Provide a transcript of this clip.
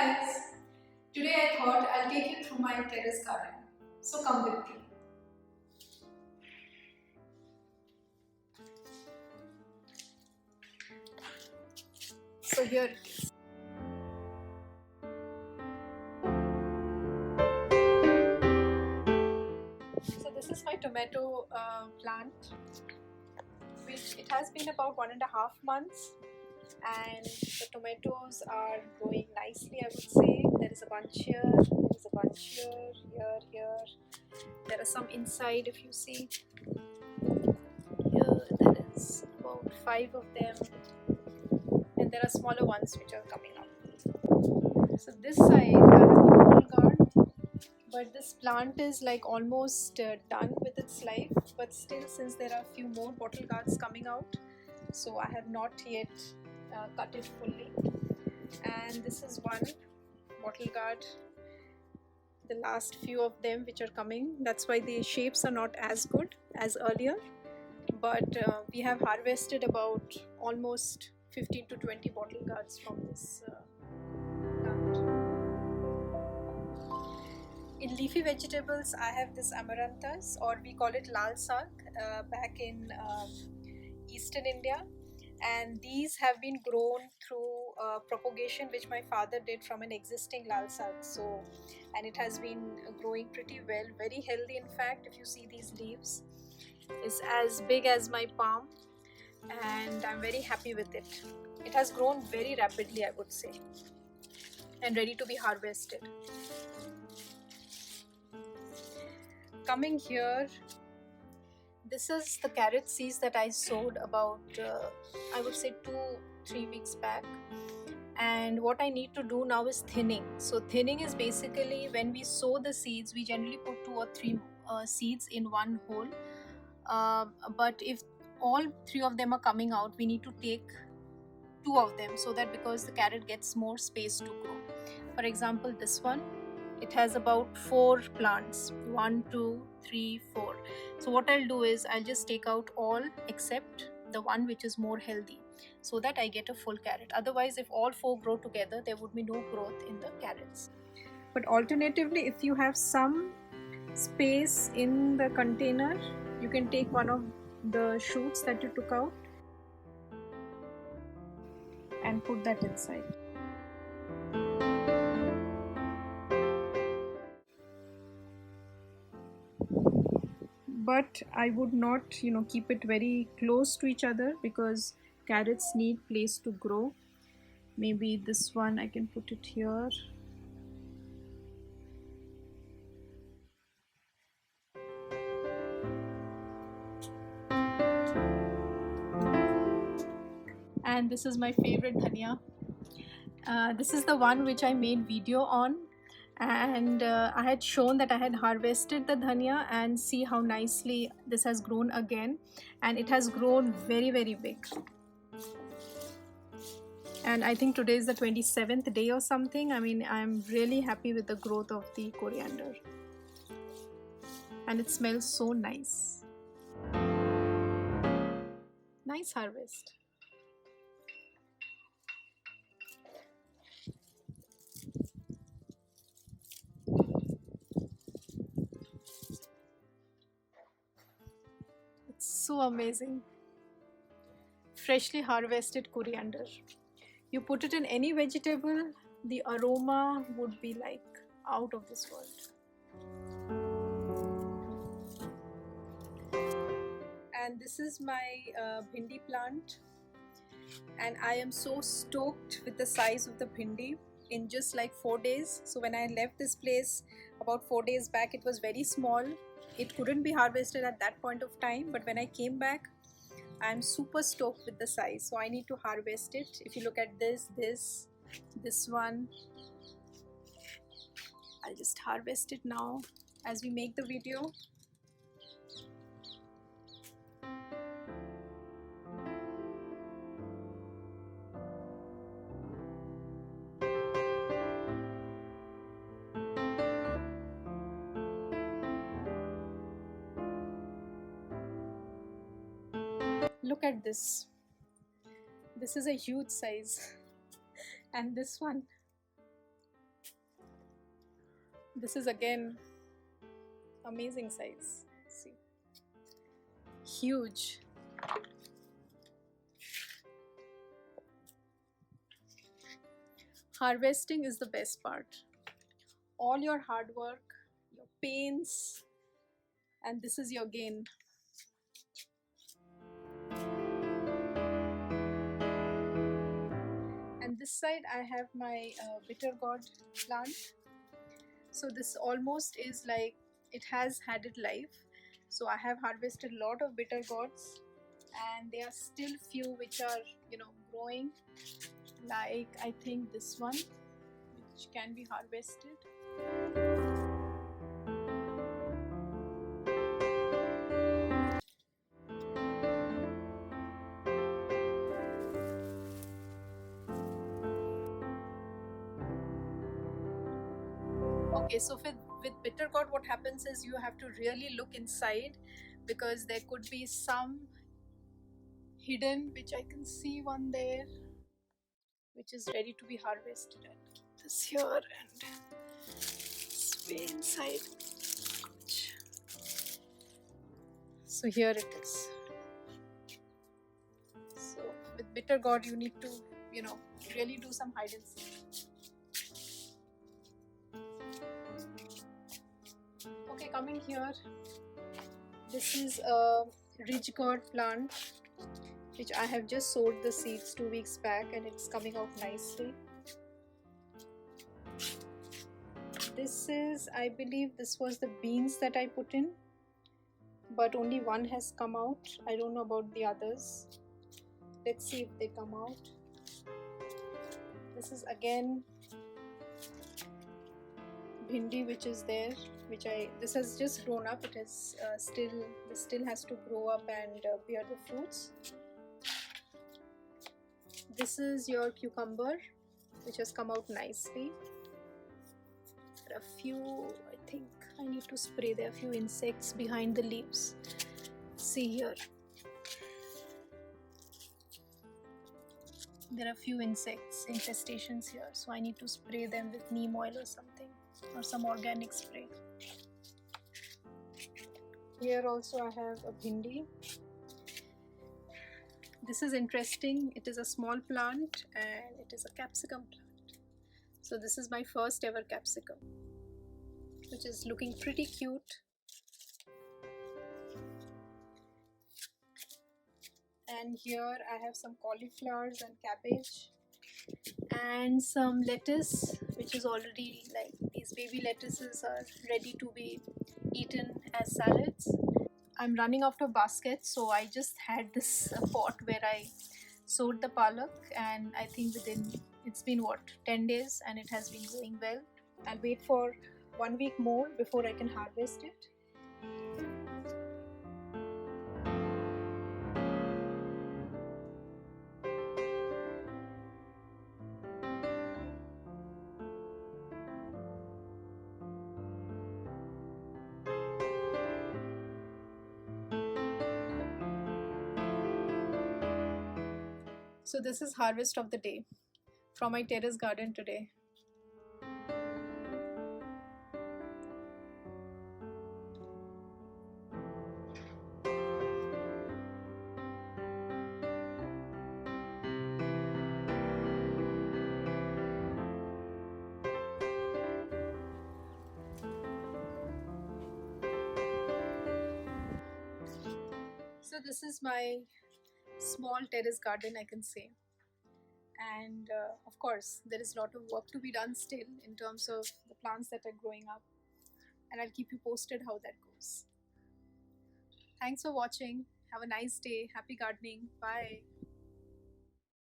guys! Today I thought I'll take you through my terrace garden. So come with me. So here it is. So this is my tomato plant, which it has been about 1.5 months. And the tomatoes are growing nicely, I would say. There is a bunch here, there is a bunch here, here. There are some inside, if you see. Here there is about 5 of them, and there are smaller ones which are coming up. So this side I have the bottle gourd, but this plant is like almost done with its life. But still, since there are a few more bottle gourds coming out, so I have not yet cut it fully. And this is one bottle gourd, the last few of them which are coming. That's why the shapes are not as good as earlier, but we have harvested about almost 15 to 20 bottle gourds from this plant. In leafy vegetables, I have this amaranthas, or we call it lal saag, back in eastern India. And these have been grown through propagation, which my father did from an existing lal saag. So, and it has been growing pretty well, very healthy. In fact, if you see these leaves, it's as big as my palm, and I'm very happy with it. It has grown very rapidly, I would say, and ready to be harvested. Coming here, this is the carrot seeds that I sowed about, I would say 2-3 weeks back. And what I need to do now is thinning. So thinning is basically when we sow the seeds, we generally put 2 or 3 seeds in one hole. But if all 3 of them are coming out, we need to take 2 of them, so that because the carrot gets more space to grow. For example, this one, it has about 4 plants, 1, 2, 3, 4. So what I'll do is I'll just take out all except the one which is more healthy, so that I get a full carrot. Otherwise, if all 4 grow together, there would be no growth in the carrots. But alternatively, if you have some space in the container, you can take one of the shoots that you took out and put that inside. But I would not, keep it very close to each other, because carrots need place to grow. Maybe this one I can put it here. And this is my favorite dhania. This is the one which I made video on, and I had shown that I had harvested the dhania, and see how nicely this has grown again, and it has grown very, very big. And I think today is the 27th day or something. I mean, I'm really happy with the growth of the coriander, and it smells so nice. Nice harvest. So amazing. Freshly harvested coriander. You put it in any vegetable, the aroma would be like out of this world. And this is my bhindi plant, and I am so stoked with the size of the bhindi in just like 4 days. So when I left this place about 4 days back, it was very small. It couldn't be harvested at that point of time, but when I came back, I'm super stoked with the size, so I need to harvest it. If you look at this one, I'll just harvest it now as we make the video. Look at this. This is a huge size. And this one, This is again amazing size. See, huge. Harvesting is the best part. All your hard work, your pains, and this is your gain. And this side I have my bitter gourd plant. So this almost is like it has had its life. So I have harvested a lot of bitter gourds, and there are still few which are growing, like I think this one which can be harvested. Okay, so with bitter gourd, what happens is you have to really look inside, because there could be some hidden, which I can see one there, which is ready to be harvested. I'll keep this here and spray inside. So here it is. So with bitter gourd, you need to really do some hide and seek. Okay, coming here, this is a ridge gourd plant which I have just sowed the seeds 2 weeks back, and it's coming out nicely. This is, I believe this was the beans that I put in, but only one has come out. I don't know about the others. Let's see if they come out. This is again bhindi which is there, this has just grown up. It is this still has to grow up and bear the fruits. This is your cucumber which has come out nicely. There are a few, I think I need to spray. There are a few insects behind the leaves. See here, there are a few insects infestations here, so I need to spray them with neem oil or something, or some organic spray. Here also I have a bhindi. This is interesting. It is a small plant and it is a capsicum plant. So this is my first ever capsicum, which is looking pretty cute. And here I have some cauliflowers and cabbage and some lettuce, which is already, like, these baby lettuces are ready to be eaten as salads. I'm running out of baskets, so I just had this pot where I sowed the palak, and I think it's been 10 days and it has been growing well. I'll wait for 1 week more before I can harvest it. So this is harvest of the day from my terrace garden today. So this is my small terrace garden, I can say. And of course, there is a lot of work to be done still in terms of the plants that are growing up. And I'll keep you posted how that goes. Thanks for watching. Have a nice day. Happy gardening. Bye.